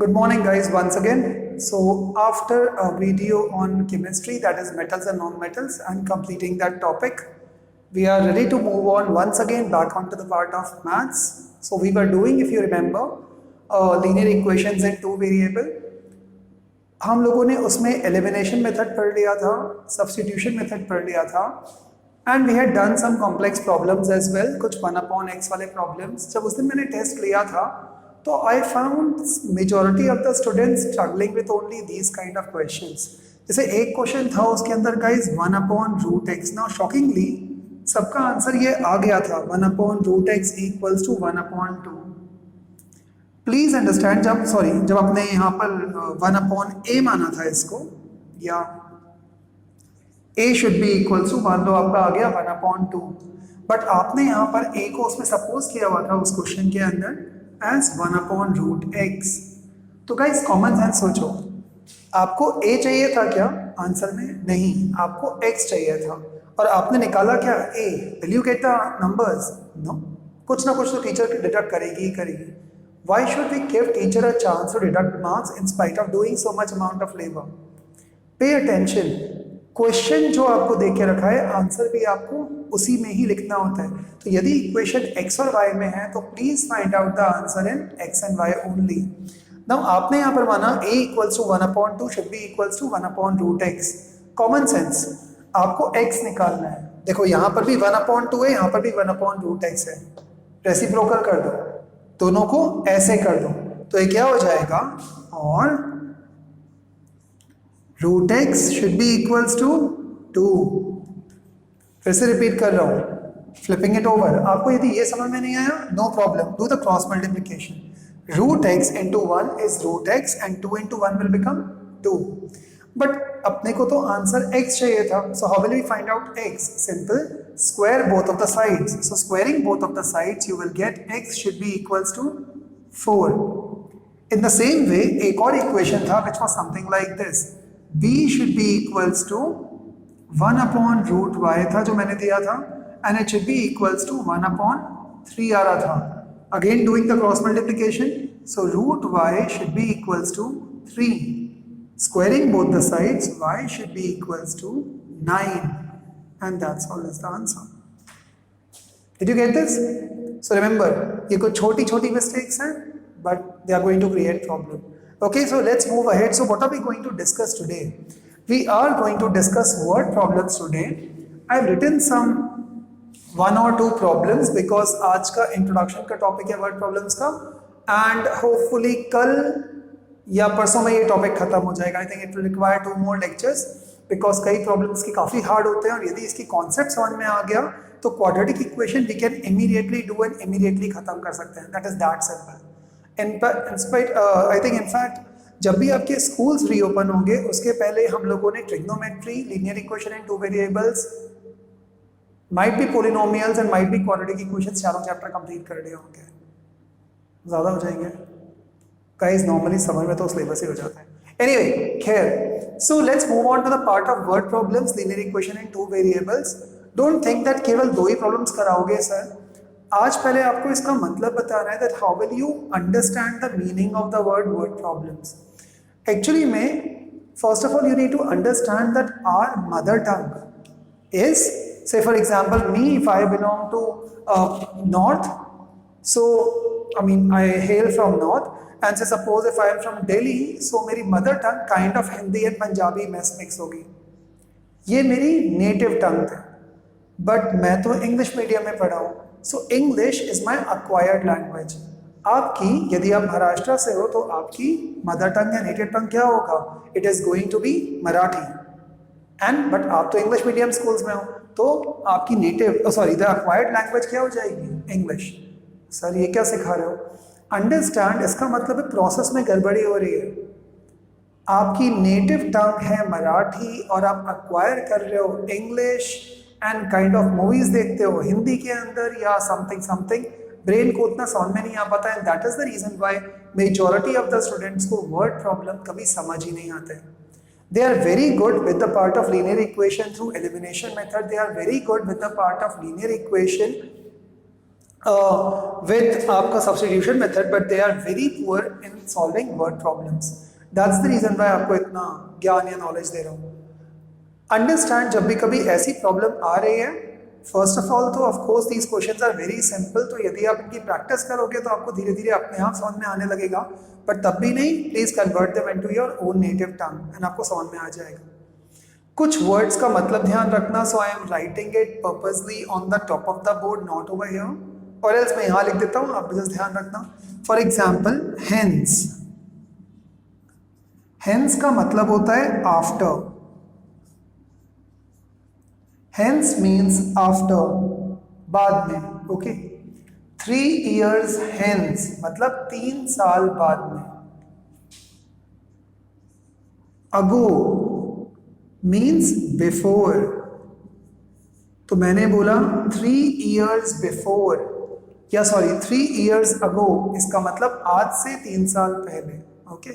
Good morning, guys, once again. So, after a video on chemistry, that is metals and non-metals, and completing that topic, we are ready to move on once again back onto the part of maths. So, we were doing, if you remember, linear equations in two variable. हम लोगों ने उसमें elimination method पढ़ लिया था, substitution method पढ़ लिया था, and we had done some complex problems as well, कुछ 1/x वाले प्रॉब्लम्स. जब उस दिन मैंने टेस्ट लिया था तो I found majority of the students struggling with only these kind of questions. जैसे एक क्वेश्चन था उसके अंदर गाइस 1/√x. नाउ शॉकिंगली सबका आंसर ये आ गया था 1/√x equals to 1/2. Please understand, जब आपने यहाँ पर 1/a माना था इसको, या a should be equals to, मान लो आपका आ गया 1/2, बट आपने यहाँ पर a को उसमें सपोज किया हुआ था उस क्वेश्चन के अंदर एज 1/√x. तो गाइस कॉमन सेंस सोचो, आपको a चाहिए था क्या आंसर में? नहीं, आपको x चाहिए था. और आपने निकाला क्या? a. Will you get the numbers? No. कुछ ना कुछ तो टीचर डिडक्ट करेगी ही करेगी. Why should we give teacher a chance to deduct marks in spite of doing so much amount of labor? Pay attention. Question जो आपको दे के रखा है, आंसर भी आपको उसी में ही लिखना होता है. तो यदि इक्वेशन x और y में है तो please find out the answer in x and y only. Now आपने यहाँ पर माना a equals to 1/2 should be equals to 1/√x. Common sense, आपको x निकालना है. देखो यहाँ पर भी 1/2 है, यहाँ पर भी 1/√x है. रेसिप्रोकल कर दो, दोनों को ऐसे कर दो, तो ये क्या हो जाएगा? और √x should be equals to 2. फिर से रिपीट कर रहा हूं, फ्लिपिंग इट ओवर. आपको यदि ये समझ में नहीं आया, no problem, do the cross multiplication. √x into 1 is √x and 2 into 1 will become 2. But अपने को तो आंसर x चाहिए था. So how will we find out x? Simple, square both of the sides. So squaring both of the sides you will get x should be equals to 4. In the same way एक और equation था which was something like this. b should be equals to 1/√y था जो मैंने दिया था, and it should be equals to 1/3 आ रहा था. Again doing the cross multiplication, so √y should be equals to 3. Squaring both the sides, y should be equals to 9. And that's all is the answer. Did you get this? So remember, ये कुछ छोटी छोटी mistakes हैं, but they are going to create problem. Okay, so let's move ahead. So what are we going to discuss today? We are going to discuss word problems today. I've written some 1 or 2 problems because आज का introduction का topic है word problems का, and hopefully कल या परसों में ये topic खत्म हो जाएगा. I think it will require 2 more lectures. Because कई प्रॉब्लम्स की काफ़ी हार्ड होते हैं, और यदि इसकी कॉन्सेप्ट समझ में आ गया तो quadratic equation we can immediately do and immediately खत्म कर सकते हैं. That is that simple. I think in fact जब भी आपके स्कूल्स रीओपन होंगे उसके पहले हम लोगों ने trigonometry, linear equation in 2 variables, might be polynomials and might be quadratic equations, चारों चैप्टर कंप्लीट कर लिए होंगे. ज़्यादा हो जाएंगे गाइस, नॉर्मली समझ में तो सिलेबस ही हो जाता है. Anyway, here, so let's move on to the part of word problems, linear equation in 2 variables. Don't think that केवल 2 ही problems कराओगे सर. आज पहले आपको इसका मतलब बताना है that how will you understand the meaning of the word problems. Actually में first of all you need to understand that our mother tongue is, say for example me, if I belong to north, so I mean I hail from north, and say suppose if I am from Delhi, so मेरी mother tongue kind of Hindi and Punjabi mix होगी. ये मेरी native tongue है, but मैं तो English medium में पढ़ा हूँ, so English is my acquired language. आपकी, यदि आप महाराष्ट्र से हो तो आपकी mother tongue या native tongue क्या होगा? It is going to be Marathi. And but आप तो English medium schools में हो, तो आपकी native, the acquired language क्या हो जाएगी? English. सर ये क्या सिखा रहे हो? अंडरस्टैंड, इसका मतलब है प्रोसेस में गड़बड़ी हो रही है. आपकी नेटिव टंग है मराठी और आप अक्वायर कर रहे हो English, and kind of movies देखते हो हिंदी के अंदर या समथिंग. ब्रेन को उतना समझ में नहीं आ पाता, and that is the reason why majority of the students को वर्ड प्रॉब्लम कभी समझ ही नहीं आते. They are very good with the part of linear equation through elimination method. They are very good with the part of linear equation with आपका substitution method, but they are very poor in solving word problems. That's the reason why आपको इतना ज्ञान या knowledge दे रहा हूँ. Understand, जब भी कभी ऐसी प्रॉब्लम आ रही है, फर्स्ट ऑफ ऑल तो of course these questions are very simple, तो यदि आप इनकी प्रैक्टिस करोगे तो आपको धीरे धीरे अपने आप समझ में आने लगेगा, बट तब भी नहीं, please convert them into your own native tongue and आपको समझ में आ जाएगा. कुछ वर्ड्स का मतलब ध्यान रखना, so I am writing it purposely on the top of the board, not over here, और एल्स मैं यहां लिख देता हूं, आप जस्ट ध्यान रखना. फॉर एग्जाम्पल हेंस, हेंस का मतलब होता है आफ्टर. Hence means after, बाद में. ओके, 3 years hence मतलब 3 साल बाद में. ago means before, तो मैंने बोला 3 years before, या सॉरी 3 years ago, इसका मतलब आज से 3 साल पहले. Okay,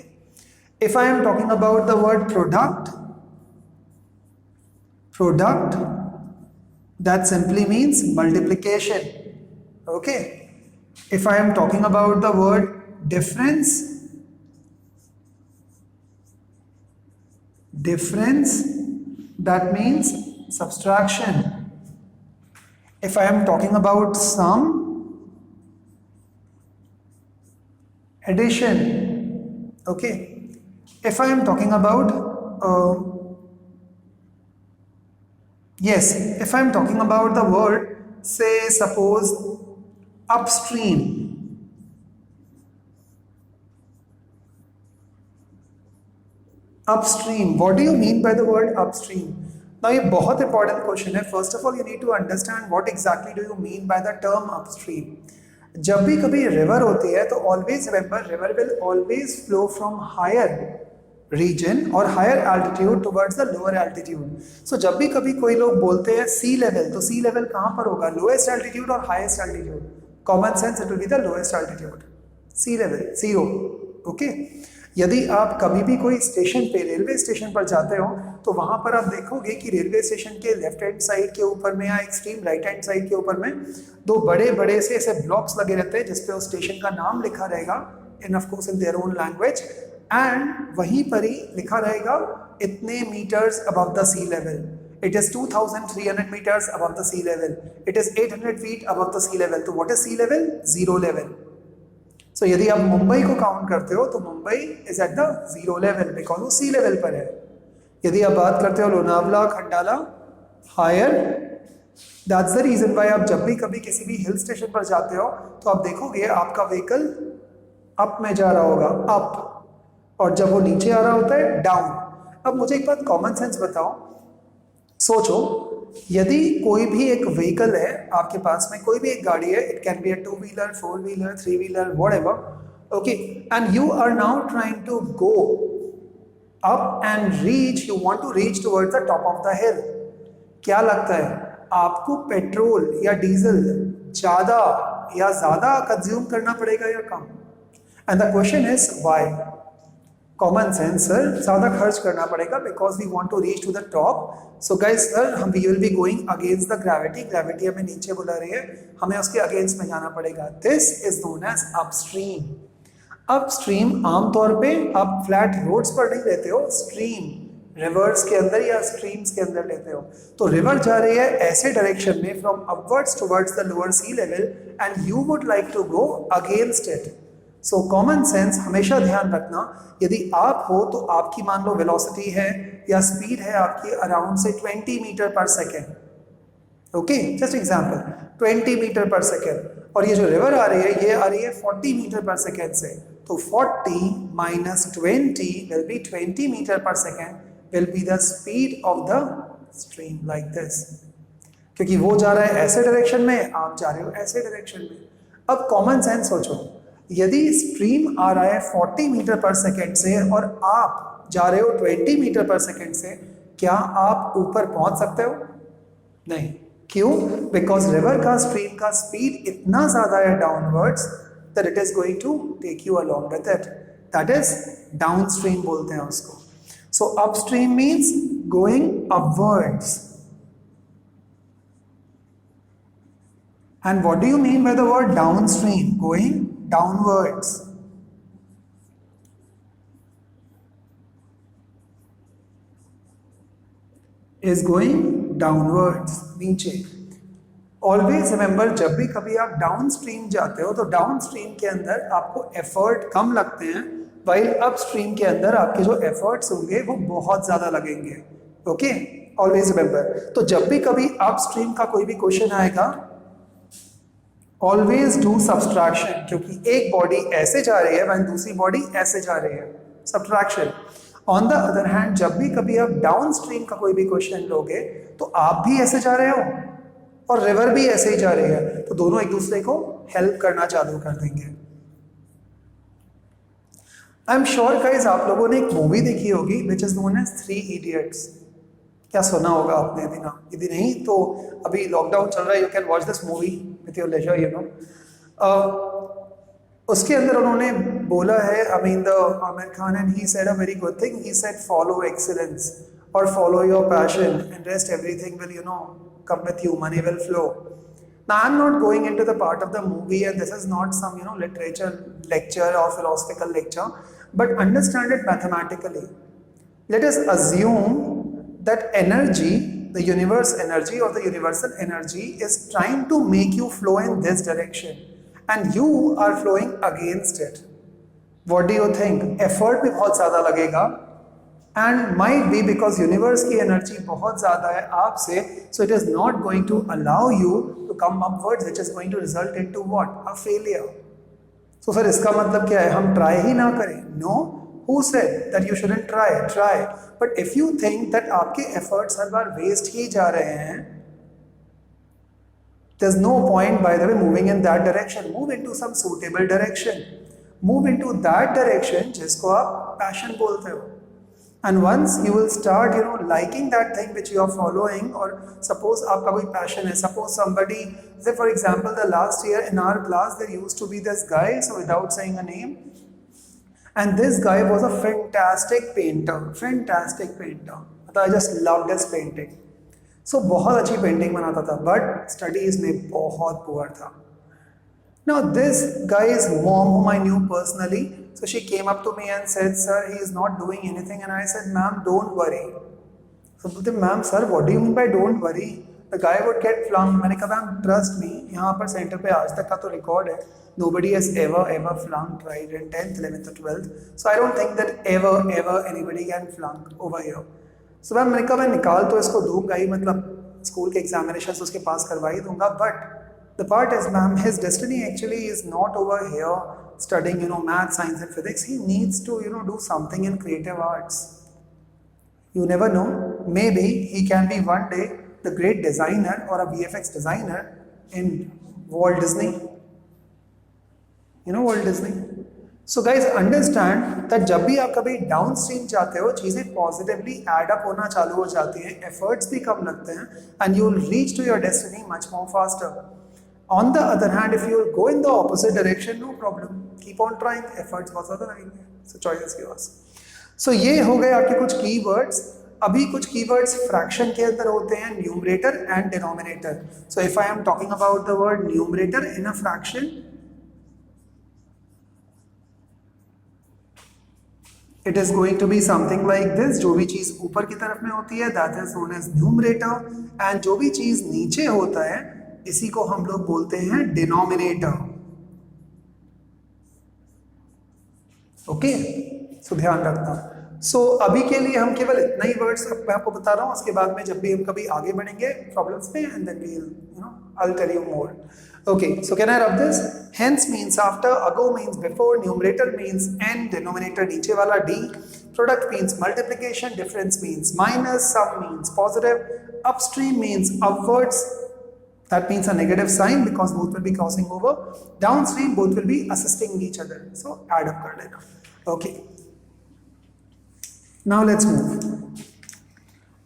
if I am talking about the word product, that simply means multiplication. Okay, if I am talking about the word difference, that means subtraction. If I am talking about sum, addition. Okay, if I am talking about yes, if I am talking about the word, say suppose upstream, what do you mean by the word upstream? Now ये बहुत important question है. First of all you need to understand what exactly do you mean by the term upstream. जब भी कभी river होती है तो always remember river will always flow from higher region और higher altitude towards the lower altitude. So जब भी कभी कोई लोग बोलते हैं sea level, तो sea level कहाँ पर होगा? Lowest altitude और highest altitude? Common sense, it will be the lowest altitude. Sea level, zero. Okay? यदि आप कभी भी कोई स्टेशन पे, रेलवे स्टेशन पर जाते हो, तो वहां पर आप देखोगे कि रेलवे स्टेशन के लेफ्ट हैंड साइड के ऊपर में या एक्सट्रीम राइट हैंड साइड के ऊपर में 2 बड़े बड़े से ऐसे ब्लॉक्स लगे रहते हैं जिसपे उस स्टेशन का नाम लिखा रहेगा, in of course in their own language, and वहीं पर ही लिखा रहेगा इतने metres above the sea level. It is 2300 metres above the sea level, it is 800 feet above the sea level. तो what is sea level? Zero level. So यदि आप मुंबई को काउंट करते हो तो Mumbai is at the zero level because वो sea level पर है. यदि आप बात करते हो Lonavala, Khandala, higher. That's the reason why आप जब भी कभी किसी भी हिल स्टेशन पर जाते हो तो आप देखोगे आपका व्हीकल अप में जा रहा होगा, अप, और जब वो नीचे आ रहा होता है डाउन. अब मुझे एक बात कॉमन सेंस बताओ, सोचो यदि कोई भी एक व्हीकल है आपके पास में, कोई भी एक गाड़ी है, it can be a 2 wheeler, 4 wheeler, 3 wheeler, whatever, okay, and you are now trying to go up and reach, you want to reach towards the top of the hill. क्या लगता है आपको पेट्रोल या डीजल ज्यादा consume करना पड़ेगा या कम? And the question is why? Common sense sir, ज्यादा खर्च करना पड़ेगा because we want to reach to the top. So guys sir, हम we will be going against the gravity, gravity हमें नीचे बुला रही है, हमें उसके अगेंस्ट में जाना पड़ेगा. This is known as upstream. Upstream आमतौर पे आप फ्लैट रोड्स पर नहीं लेते हो, स्ट्रीम रिवर्स के अंदर या स्ट्रीम्स के अंदर लेते हो. तो रिवर जा रही है ऐसे डायरेक्शन में from upwards towards the lower sea level and you would like to go against it. So common sense हमेशा ध्यान रखना, यदि आप हो तो आपकी मान लो वेलोसिटी है या स्पीड है आपकी अराउंड से 20 meter per second. Okay, just example 20 meter per second, और ये जो रिवर आ रही है ये आ रही है 40 मीटर पर सेकेंड से. तो 40 minus 20 will be 20 meter per second will be the speed of the stream, like this. क्योंकि वो जा रहा है ऐसे डायरेक्शन में, आप जा रहे हो ऐसे डायरेक्शन में. अब कॉमन सेंस सोचो, यदि स्ट्रीम आ रहा है 40 मीटर पर सेकेंड से और आप जा रहे हो 20 मीटर पर सेकेंड से, क्या आप ऊपर पहुंच सकते हो? नहीं. क्यों? बिकॉज रिवर का स्ट्रीम का स्पीड इतना ज्यादा है downwards that it is going to take you along with it. That is downstream बोलते हैं उसको. So upstream means going upwards And what do you mean by the word downstream? Going downwards. Is going downwards, नीचे. Always remember, जब भी कभी आप down stream जाते हो तो डाउन स्ट्रीम के अंदर आपको एफर्ट कम लगते हैं, वाइल अप स्ट्रीम के अंदर आपके जो एफर्ट्स होंगे वो बहुत ज्यादा लगेंगे. Okay, always remember. तो जब भी कभी अप स्ट्रीम का कोई भी क्वेश्चन आएगा, ऑलवेज डू सब्सट्रैक्शन, क्योंकि एक बॉडी ऐसे जा रही है वहीं दूसरी बॉडी ऐसे जा रही है. Subtraction. On the other hand, जब भी कभी आप डाउन स्ट्रीम का कोई भी क्वेश्चन लोगे तो आप भी ऐसे जा रहे हो और रिवर भी ऐसे ही जा रही है, तो दोनों एक दूसरे को हेल्प करना चालू कर देंगे. आई एम श्योर गाइस आप लोगों ने एक मूवी देखी होगी which is known as 3 idiots. क्या सुना होगा आपने? यदि नहीं तो अभी लॉकडाउन चल रहा है, you can watch this movie with your leisure, you know. उसके अंदर उन्होंने बोला है, I mean the Aamir Khan, and he said a very good thing. He said follow excellence और follow your passion and rest everything will, you know, come with you, money will flow. Now I'm not going into the part of the movie, and this is not some, you know, literature lecture or philosophical lecture, but understand it mathematically. Let us assume that energy, the universe energy or the universal energy, is trying to make you flow in this direction and you are flowing against it. What do you think? Effort भी बहुत ज़्यादा लगेगा, and might be because universe की energy बहुत ज़्यादा है आपसे, so it is not going to allow you to come upwards, which is going to result into what? A failure. So sir, इसका मतलब क्या है? हम try ही ना करें? No. Who said that you shouldn't try? Try. But if you think that आपके efforts हर बार waste ही जा रहे हैं, there's no point, by the way, moving in that direction. Move into some suitable direction. Move into that direction जिसको आप passion बोलते हो. And once you will start, you know, liking that thing which you are following, or suppose आपका कोई passion है, suppose somebody, say for example, the last year in our class there used to be this guy, so without saying a name, and this guy was a fantastic painter. मतलब I just loved his painting. So बहुत अच्छी painting बनाता था, but studies में बहुत poor था. Now this guy's mom, whom I knew personally, so she came up to me and said, sir, he is not doing anything. And I said, ma'am, don't worry. So बोलते, ma'am, sir, what do you mean by don't worry? The guy would get flunked. मैंने कहा, ma'am, trust me, यहाँ पर centre पे आज तक का तो रिकॉर्ड है. Nobody has ever flunked, right, in 10th, 11th or 12th. So I don't think that ever anybody can flunk over here. So ma'am, मैंने कहा, मैं निकाल तो इसको दूंगा ही, मतलब स्कूल के एग्जामिनेशन उसके पास करवा ही दूंगा, but the part is, ma'am, his destiny actually is not over here studying, you know, math, science and physics. He needs to, you know, do something in creative arts. You never know. Maybe he can be one day the great designer or a VFX designer in Walt Disney. You know Walt Disney? So guys, understand that जब भी आप कभी downstream जाते हो, चीज़ें positively add up होना चालू हो जाती हैं, efforts भी कम लगते हैं, and you will reach to your destiny much more faster. On the other hand, if you go in the opposite direction, no problem. Keep on trying. Efforts बहुत ज़्यादा लगेंगे. So choices के पास. So ये हो गए आपके कुछ keywords. अभी कुछ keywords fraction के अंदर होते हैं, numerator and denominator. So if I am talking about the word numerator in a fraction, it is going to be something like this. जो भी चीज़ ऊपर की तरफ में होती है, that is known as numerator, and जो भी चीज़ नीचे होता है, इसी को हम लोग बोलते हैं डिनोमिनेटर. ओके, सो ध्यान रखना. सो अभी के लिए हम केवल इतना ही वर्ड्स मैं आपको बता रहा हूं. उसके बाद में जब भी हम कभी आगे बढ़ेंगे प्रॉब्लम्स में, and then we will, you know, I will tell you more. Okay, so can I rub this? Hence means after, ago means before, numerator means end, denominator नीचे वाला D, product means multiplication, difference means minus, sum means positive, upstream means upwards. That means a negative sign because both will be crossing over. Downstream, both will be assisting each other. So add up कर लेना. Okay. Now let's move.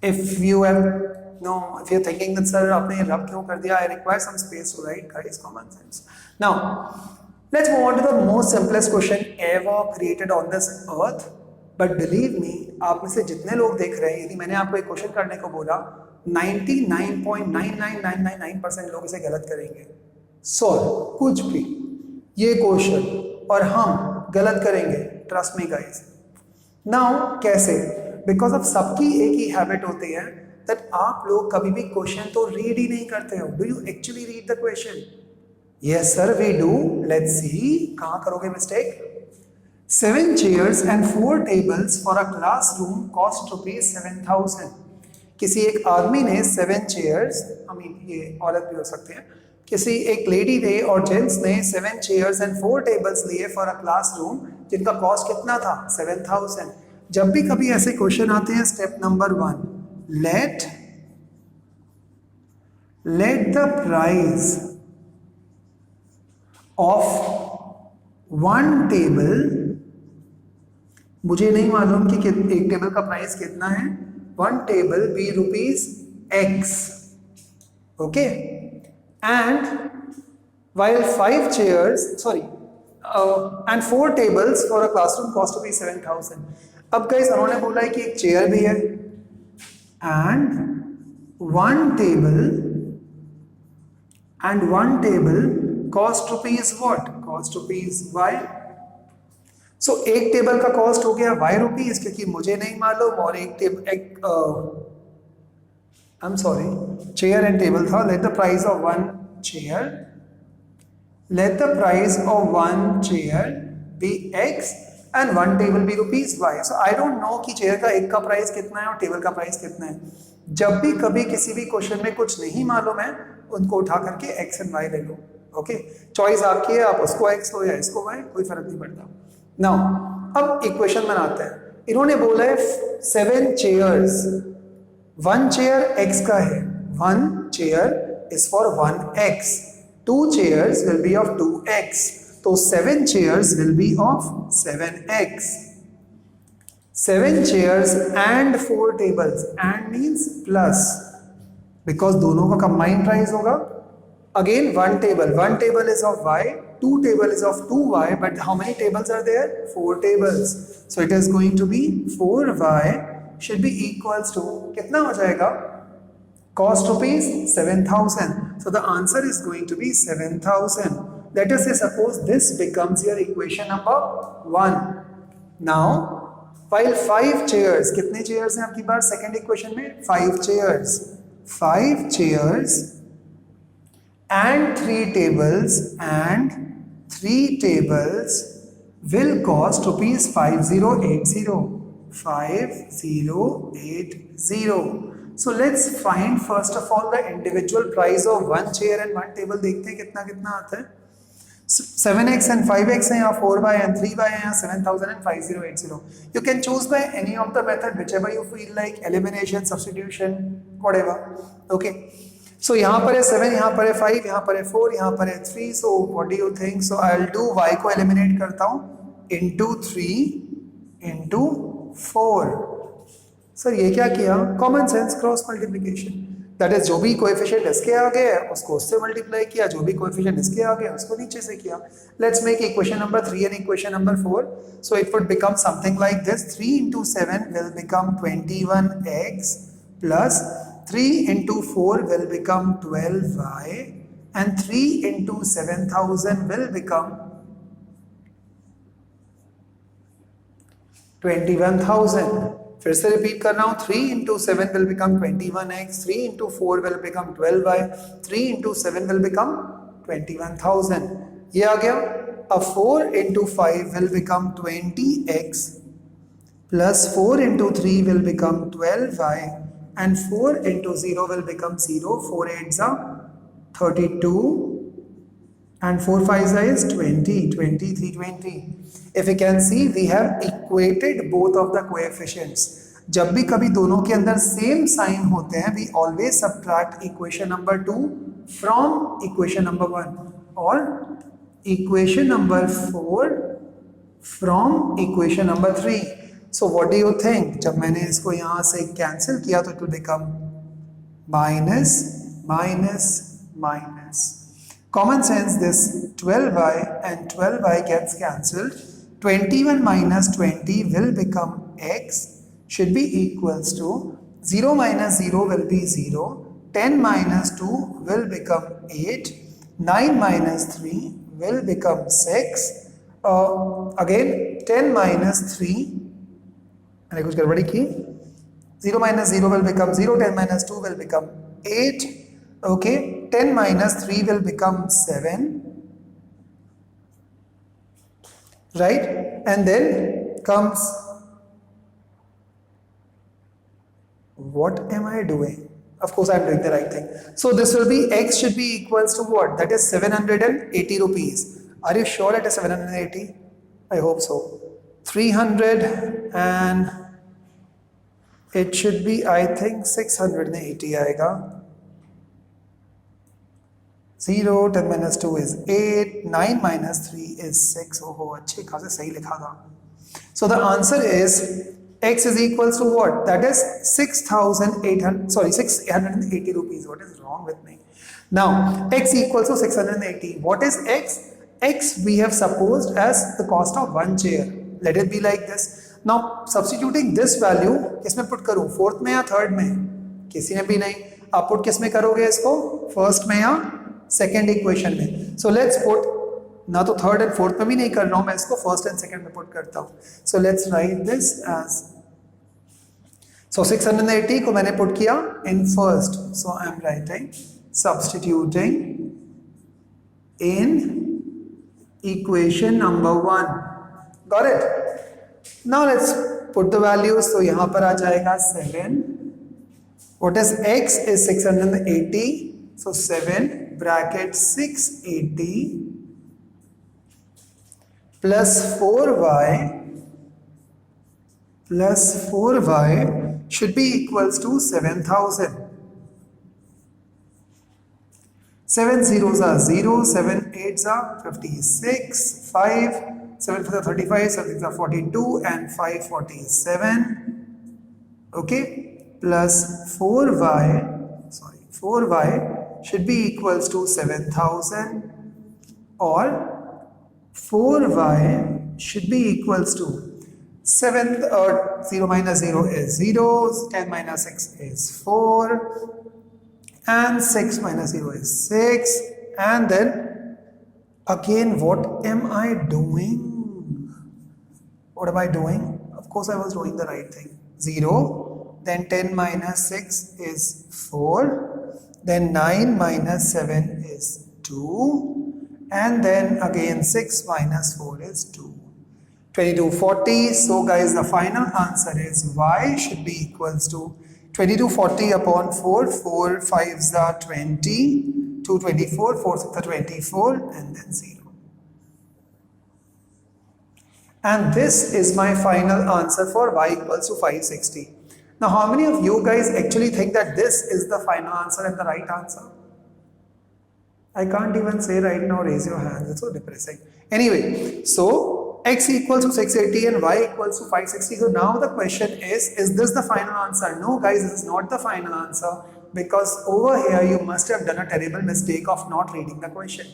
If you're thinking that sir आपने ये रब क्यों कर दिया? I require some space to write, guys. Common sense. Now let's move on to the most simplest question ever created on this earth. But believe me, आप में से जितने लोग देख रहे हैं, यदि मैंने आपको एक क्वेश्चन करने को बोला, 99.99999% लोग इसे गलत करेंगे. सॉल्व, कुछ भी ये क्वेश्चन, और हम गलत करेंगे, ट्रस्ट मी गाइस। नाउ कैसे? बिकॉज ऑफ सबकी एक ही हैबिट होती है दैट आप लोग कभी भी क्वेश्चन तो रीड ही नहीं करते हो। Do you actually read the question? Yes sir we do. Let's see कहां करोगे mistake. 7 chairs and 4 tables for a classroom cost ₹7,000। किसी एक आदमी ने 7 chairs, ये औरत भी हो सकते हैं, किसी एक लेडी ने और जेंट्स ने 7 chairs and 4 tables लिए फॉर अ क्लासरूम, जिनका कॉस्ट कितना था? 7,000। जब भी कभी ऐसे क्वेश्चन आते हैं, step number 1, let the price of one table, मुझे नहीं मालूम कि एक टेबल का प्राइस कितना है, 1 table be ₹X, okay, and while 5 chairs and 4 tables for a classroom cost ₹7,000। अब गाइस उन्होंने बोला है कि एक चेयर भी है and one table cost what? Cost ₹Y। सो एक टेबल का कॉस्ट हो गया Y रुपीज, क्योंकि मुझे नहीं मालूम, और चेयर एंड टेबल था। Let the price of one chair be X and one table be ₹Y। So I don't know कि चेयर का एक का प्राइस कितना है और टेबल का प्राइस कितना है। जब भी कभी किसी भी क्वेश्चन में कुछ नहीं मालूम है, उनको उठा करके X एंड Y ले लो, ओके। चॉइस आपकी है, आप उसको X लो या इसको Y, कोई फर्क नहीं पड़ता। नाउ अब इक्वेशन बनाते हैं। इन्होंने बोला है 7 chairs, 1 chair X का है, 1 chair is for 1X, 2 chairs will be of 2X, तो 7 chairs will be of 7X। 7 chairs and 4 tables, and means plus, because दोनों का कंबाइंड प्राइस होगा। Again one table is of Y, 2 table is of 2Y, but how many tables are there? 4 tables, so it is going to be 4Y should be equals to, कितना हो जाएगा? Cost ₹7,000, so the answer is going to be 7,000। Let us say suppose this becomes your equation number 1। Now while 5 chairs, कितने chairs हैं आपकी बार second equation में? 5 chairs and 3 tables will cost ₹5080। 5080। So let's find first of all the individual price of 1 chair and 1 table। देखते हैं कितना कितना आता है। 7X and 5X है, यहाँ 4Y and 3Y है, यहाँ 7,000 and 5080। You can choose by any of the method, whichever you feel like, elimination, substitution, whatever, okay। So यहाँ पर है 7, यहाँ पर है 5, यहाँ पर है 4, यहाँ पर है 3। So what do you think? So I'll do Y को eliminate करता हूँ, into 3 into 4। सर ये क्या किया? Common sense cross multiplication, that is जो भी कोएफिशिएंट इसके आगे है उसको उससे मल्टीप्लाई किया, जो भी कोएफिशिएंट इसके आगे है उसको नीचे से किया। Let's make equation number 3 and equation number 4। So it would become something like this, 3 into 7 will become 21X plus 3 into 4 will become 12Y and 3 into 7,000 will become 21,000। फिर से रिपीट कर रहा हूं, 3 into 7 will become 21X, 3 into 4 will become 12Y, 3 into 7 will become 21,000। ये आ गया। अब 4 into 5 will become 20X plus 4 into 3 will become 12Y and 4 into 0 will become 0, 4 8s are 32 and 4 5s is 20, 23, 20। If you can see, we have equated both of the coefficients। जब भी कभी दोनों के अंदर same sign होते हैं, we always subtract equation number 2 from equation number 1 और equation number 4 from equation number 3। So what do you think? जब मैंने इसको यहाँ से कैंसिल किया तो it will become minus, minus, minus। Common sense, this 12Y and 12Y gets cancelled. 21 minus 20 will become X, should be equals to 0 minus 0 will be 0, 10 minus 2 will become 8, 9 minus 3 will become 6. Again 10 minus 3, मैंने कुछ गड़बड़ी की. 0 minus 0 will become 0, 10 minus 2 will become 8. Okay, 10 minus 3 will become 7. Right? And then comes, what am I doing? Of course, I am doing the right thing. So this will be, x should be equals to what? That is 780 rupees. Are you sure it is 780? I hope so. 300 and it should be, I think 680 आएगा. 0, 10 minus 2 is 8, 9 minus 3 is 6. Oh, अच्छे खासे सही लिखा था. So the answer is x is equals to what? That is 680 rupees. What is wrong with me? Now x equals to 680. What is x? X we have supposed as the cost of one chair. Let it be like this. Now substituting this value किसमें put करूँ? Fourth में या third में? किसी में भी नहीं. आप put किस में करोगे इसको? फर्स्ट में या सेकेंड इक्वेशन में? So let's put, ना तो थर्ड एंड फोर्थ में भी नहीं कर रहा हूं मैं, इसको फर्स्ट एंड सेकेंड में पुट करता हूं. So let's write this as, so 680 को मैंने पुट किया in first. So I am writing substituting in equation number 1. Got it? Now let's put the values. तो यहां पर आ जाएगा 7. What is x is 680. So 7 bracket 680 plus 4y should be equals to 7,000. 7 zeros are 0, 7 8s are 56, 5, 7 4 are 35, 7 6 are 42 and 5 47. Okay, plus 4y should be equals to 7,000, or 4y should be equals to 7, 0 minus 0 is 0, 10 minus 6 is 4, and 6 minus 0 is 6, and then again what am I doing? What am I doing? Of course I was doing the right thing. 0, then 10 minus 6 is 4, then 9 minus 7 is 2, and then again 6 minus 4 is 2. 2240. So guys, the final answer is y should be equals to 2240 upon 4. 4 5s are 20, 2 24, 4 6 are 24, and then 0. And this is my final answer for y equals to 560. Now how many of you guys actually think that this is the final answer and the right answer? I can't even say right now, raise your hands, it's so depressing. Anyway, so x equals to 680 and y equals to 560. So now the question is this the final answer? No guys, this is not the final answer, because over here you must have done a terrible mistake of not reading the question.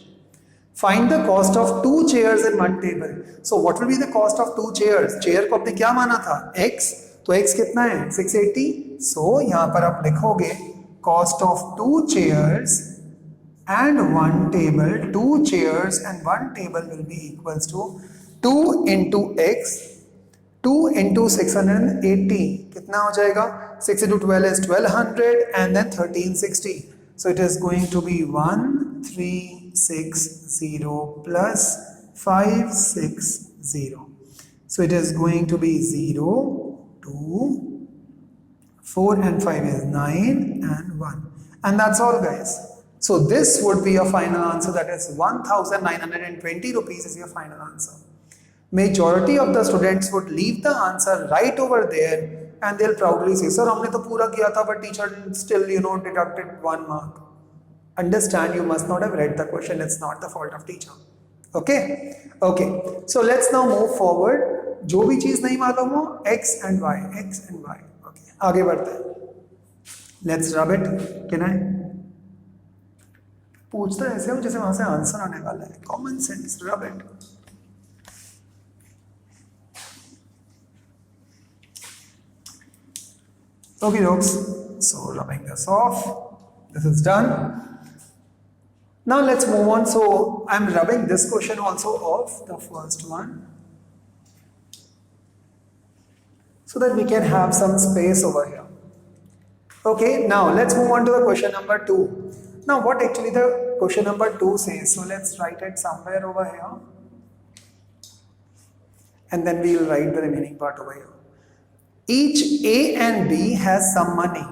Find the cost of 2 chairs in one table. So what will be the cost of 2 chairs? Chair को आपने क्या माना था? x. तो x कितना है? 680. So यहाँ पर आप लिखोगे cost of 2 chairs and 1 table. 2 chairs and 1 table will be equals to 2 into x, 2 into 680. कितना हो जाएगा? 6 into 12 is 1200 and then 1360. So it is going to be 1360 plus 560. So it is going to be 0, 2, 4 and 5 is 9 and 1. And that's all guys. So this would be your final answer, that is 1920 rupees is your final answer. Majority of the students would leave the answer right over there and they'll proudly say, sir हमने तो पूरा किया था but teacher still deducted 1 mark. Understand, you must not have read the question, it's not the fault of teacher. Okay, so let's now move forward. जो भी चीज नहीं मालूम हो, x and y. Okay, आगे बढ़ते हैं. Let's rub it. Can I? पूछता ऐसे हो जैसे वहां से आंसर आने वाला है. Common sense, rub it. Okay folks, so rubbing this off, this is done. Now let's move on. So I'm rubbing this question also off, the first one, so that we can have some space over here. Okay, now let's move on to the question number 2. Now what actually the question number 2 says, so let's write it somewhere over here, and then we will write the remaining part over here. Each A and B has some money.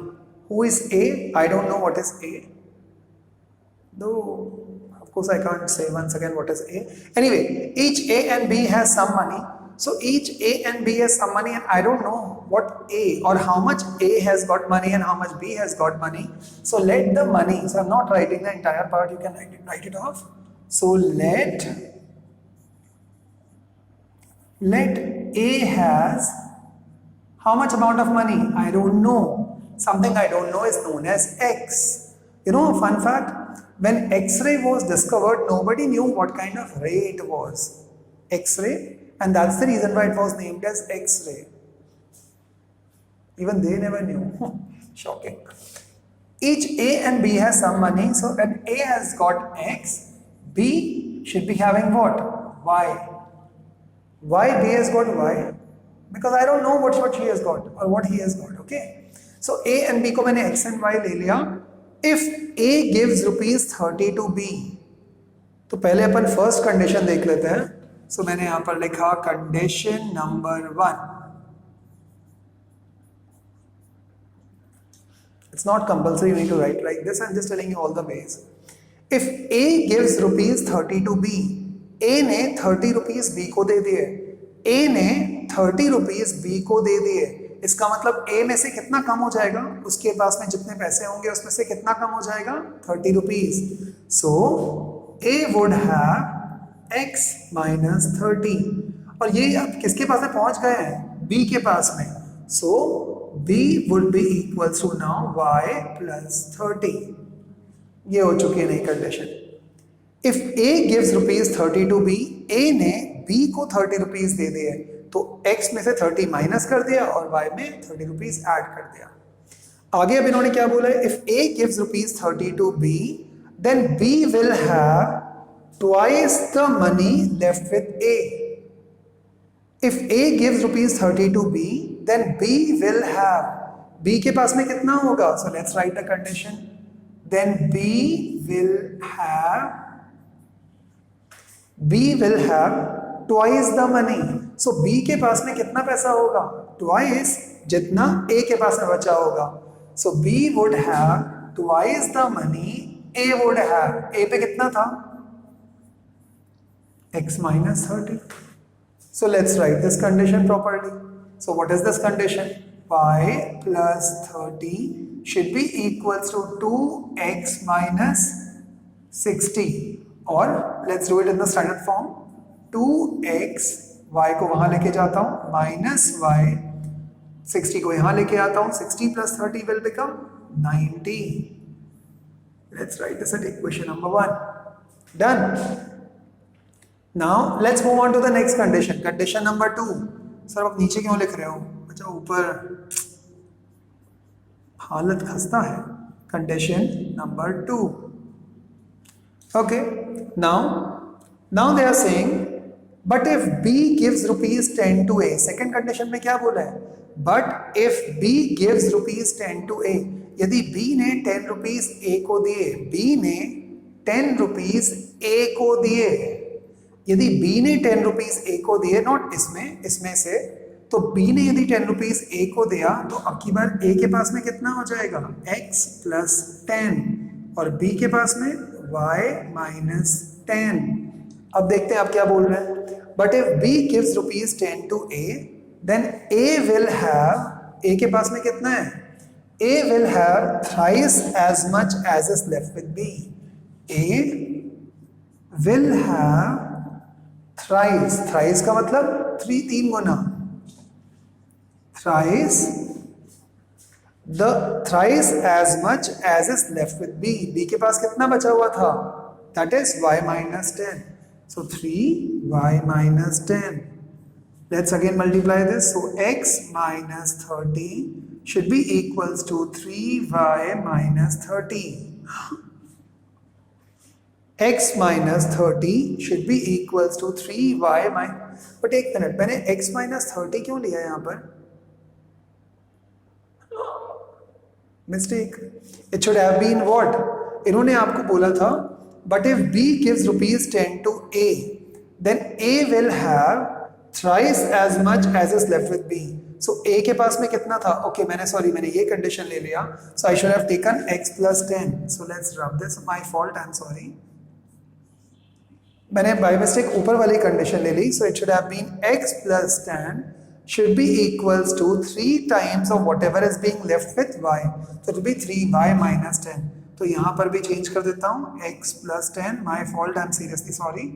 Who is A? I don't know what is A. Though, of course, I can't say once again what is A. Anyway, each A and B has some money. So each A and B has some money, and I don't know what A or how much A has got money and how much B has got money. So let the money, so I'm not writing the entire part, you can write it off. So let A has how much amount of money? I don't know. Something I don't know is known as X. You know, a fun fact, when X-ray was discovered, nobody knew what kind of ray it was. X-ray, and that's the reason why it was named as X-ray. Even they never knew. Shocking. Each A and B has some money, so when A has got X, B should be having what? Y. Why B has got Y? Because I don't know what she has got or what he has got. Okay. So A and B को मैंने X and Y ले लिया. If A gives ₹30 to B, तो पहले अपन first condition देख लेते हैं. सो मैंने यहां पर लिखा condition number 1. It's not compulsory you need to write like this. I'm just telling you all the ways. If A gives ₹30 to B, A ने 30 रुपीस B को दे दिए. A ने 30 रुपीस B को दे दिए. इसका मतलब A में से कितना कम हो जाएगा? उसके पास में जितने पैसे होंगे उसमें से कितना कम हो जाएगा? 30 rupees. So A would have X minus 30. और ये अब किसके पास में पहुंच गए हैं? B के पास में. सो B would be equals to now Y plus 30. ये हो चुकी है नई condition. If A gives ₹30 to B, A ने B को 30 रुपीस दे दिए, तो X में से 30 माइनस कर दिया और Y में 30 रुपीस ऐड कर दिया. आगे अब इन्होंने क्या बोला है? If A gives ₹30 to B, then B will have twice the money left with A. If A gives ₹30 to B, then B will have, B के पास में कितना होगा? So let's write the condition. Then B will have twice the money. So B के पास में कितना पैसा होगा? Twice जितना A के पास में बचा होगा. So B would have twice the money A would have. A पे कितना था? X minus 30. So let's write this condition properly. So what is this condition? Y plus 30 should be equals to 2x minus 60. Or let's do it in the standard form. 2x, y को वहां लेके जाता हूं, minus y, 60 को यहां लेके आता हूं, 60 plus 30 will become 90. Let's write this as equation number 1. Done. Now let's move on to the next condition. Condition number 2. Sir आप नीचे क्यों लिख रहे हो? अच्छा ऊपर हालत खस्ता है. Condition number 2. Okay. Now they are saying, but if B gives ₹10 to A. Second condition में क्या बोला है? But if B gives ₹10 to A. यदि B ने 10 रुपीस A को दिए, B ने 10 रुपीस A को दिए, यदि B ने 10 रुपीस A को दिए, नॉट इसमें से, तो B ने यदि 10 रुपीस A को दिया, तो अब की बार A के पास में कितना हो जाएगा? X plus 10. और B के पास में Y minus 10. अब देखते हैं आप क्या बोल रहे हैं. But if B gives ₹10 to A, then A will have, A के पास में कितना है? A will have thrice as much as is left with B. A will have thrice का मतलब 3 गुना. Thrice as much as is left with B. B के पास कितना बचा हुआ था? That is Y minus 10. So 3y minus 10. Let's again multiply this. So x minus 30 should be equals to 3y minus 30. x minus 30 should be equals to 3y minus, but एक minute, मैंने x minus 30 क्यों लिया यहाँ पर? Mistake. It should have been what? इन्होंने आपको बोला था but if b gives rupees 10 to a then a will have thrice as much as is left with b. So a के पास में कितना था? ओके मैंने ये कंडीशन ले लिया. So I should have taken x plus 10. So let's rub this. My fault, I'm sorry. मैंने by mistake ऊपर वाली कंडीशन ले ली. So it should have been x plus 10 should be equals to 3 times of whatever is being left with y. So it will be 3y minus 10. तो यहाँ पर भी change कर देता हूँ. x plus 10. My fault, I'm seriously sorry.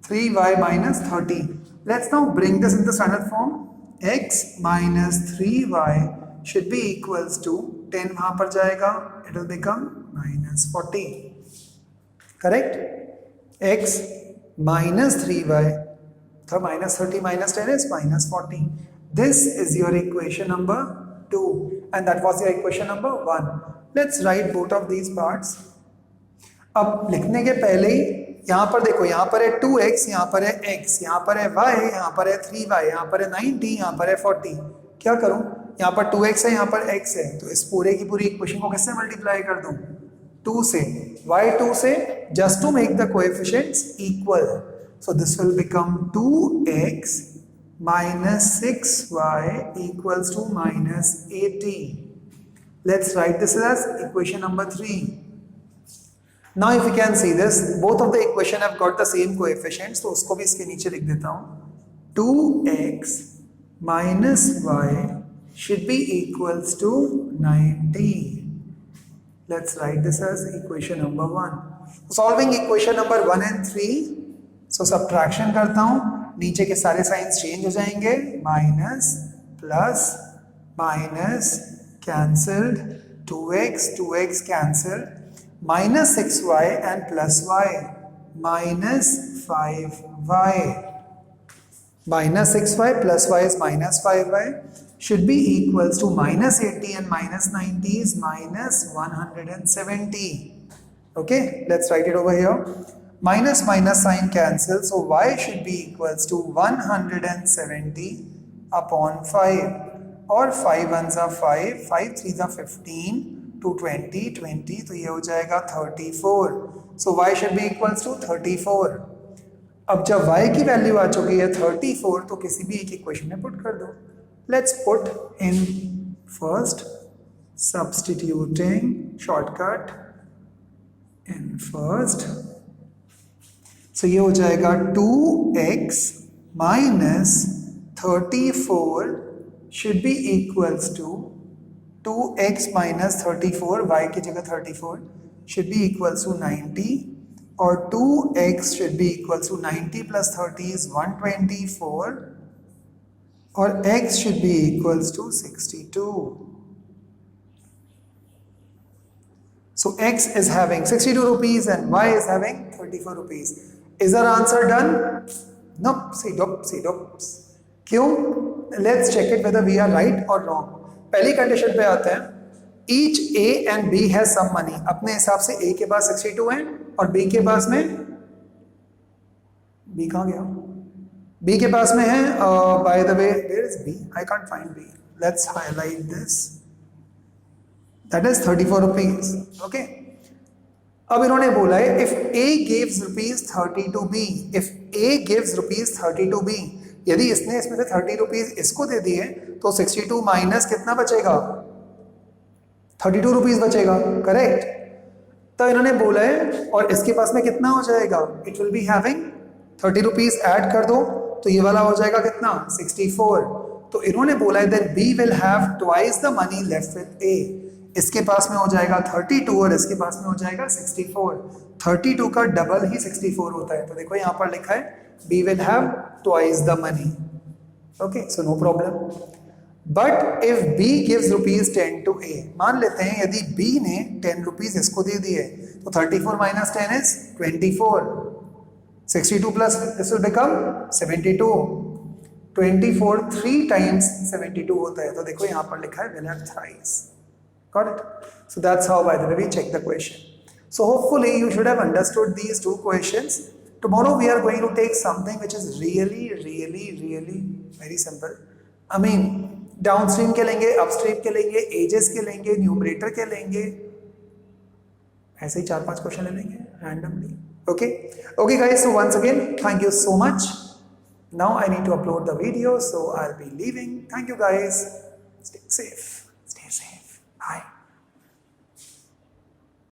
3y minus 30. Let's now bring this in the standard form. x minus 3y should be equals to 10 वहाँ पर जाएगा. It will become minus 40. Correct? x minus 3y, so minus 30 minus 10 is minus 40. This is your equation number 2 and that was your equation number 1. Let's write both of these parts. अब लिखने के पहले ही यहाँ पर देखो, यहाँ पर है 2x, यहाँ पर है x, यहाँ पर है y, यहाँ पर है 3y, यहाँ पर है 90, यहाँ पर है 40. क्या करूँ? यहाँ पर 2x है, यहाँ पर x है, तो इस पूरे की पूरी इक्वेशन को किससे मल्टीप्लाई कर दूँ? 2 से. Why 2 से? Just to make the coefficients equal. So this will become 2x minus 6y equals to minus 80. Let's write this as equation number 3. Now if you can see this, both of the equation have got the same coefficients, तो उसको भी इसके नीचे लिख देता हूँ. 2x minus y should be equals to 90. Let's write this as equation number 1. Solving equation number 1 and 3. So subtraction करता हूँ, नीचे के सारे साइंस चेंज हो जाएंगे. Minus plus minus cancelled, 2x cancelled, minus 6y and plus y, minus 5y. Minus 6y plus y is minus 5y should be equals to minus 80 and minus 90 is minus 170. Okay, let's write it over here. Minus minus sign cancel, so y should be equals to 170 upon 5. और 5 ones are 5, 5 3s are 15, 2 20, 20, तो ये हो जाएगा 34. So y should be equals to 34. अब जब y की value आ चुकी है 34, तो किसी भी एक इक्वेशन में पुट कर दो. Let's put in first, substituting shortcut in first. So ये हो जाएगा 2x minus 34 should be equals to 2x minus 34, y की जगह 34 should be equals to 90, और 2x should be equals to 90 plus 30 is 124, और x should be equals to 62. So x is having 62 rupees and y is having 34 rupees. Is our answer done? Nope. See, nope. क्यों? Let's check it whether we are right or wrong. पहली condition पे आते हैं. Each A and B has some money. अपने हिसाब से A के पास 62 है और B के पास में, B कहाँ गया? B के पास में है, by the way, where is B? I can't find B. Let's highlight this. That is 34 rupees. Okay. अब इन्होंने बोला है if A gives rupees 30 to B, if A gives rupees 30 to B, यदि इसने इसमें से 30 रुपीज इसको दे दिए तो 62 माइनस कितना बचेगा? 32 रुपीज बचेगा. करेक्ट. तो इन्होंने बोला है और इसके पास में कितना हो जाएगा? It will be having 30 rupees add कर दो तो ये वाला हो जाएगा कितना? 64. तो इन्होंने बोला है then B will have twice the money left with A. इसके पास में हो जाएगा 32 और इसके पास में हो जाएगा 64. 32 का डबल ही 64 होता है. तो देखो यहाँ पर लिखा है B will have twice the money. Okay, so no problem. But if B gives rupees 10 to A, मान लेते हैं यदि B ने 10 रुपीज इसको दे दिए तो 34 minus 10 is 24. 62 plus this will become 72. 24 3 times 72 होता है. तो देखो यहाँ पर लिखा है will have thrice. Got it? So that's how by the way we check the question. So hopefully you should have understood these two questions. Tomorrow we are going to take something which is really very simple. I mean, downstream के लेंगे, upstream के लेंगे, ages के लेंगे, numerator के लेंगे, ऐसे ही 4-5 question ले लेंगे randomly. Okay guys, so once again, thank you so much. Now I need to upload the video, so I'll be leaving. Thank you guys. Stay safe. Bye.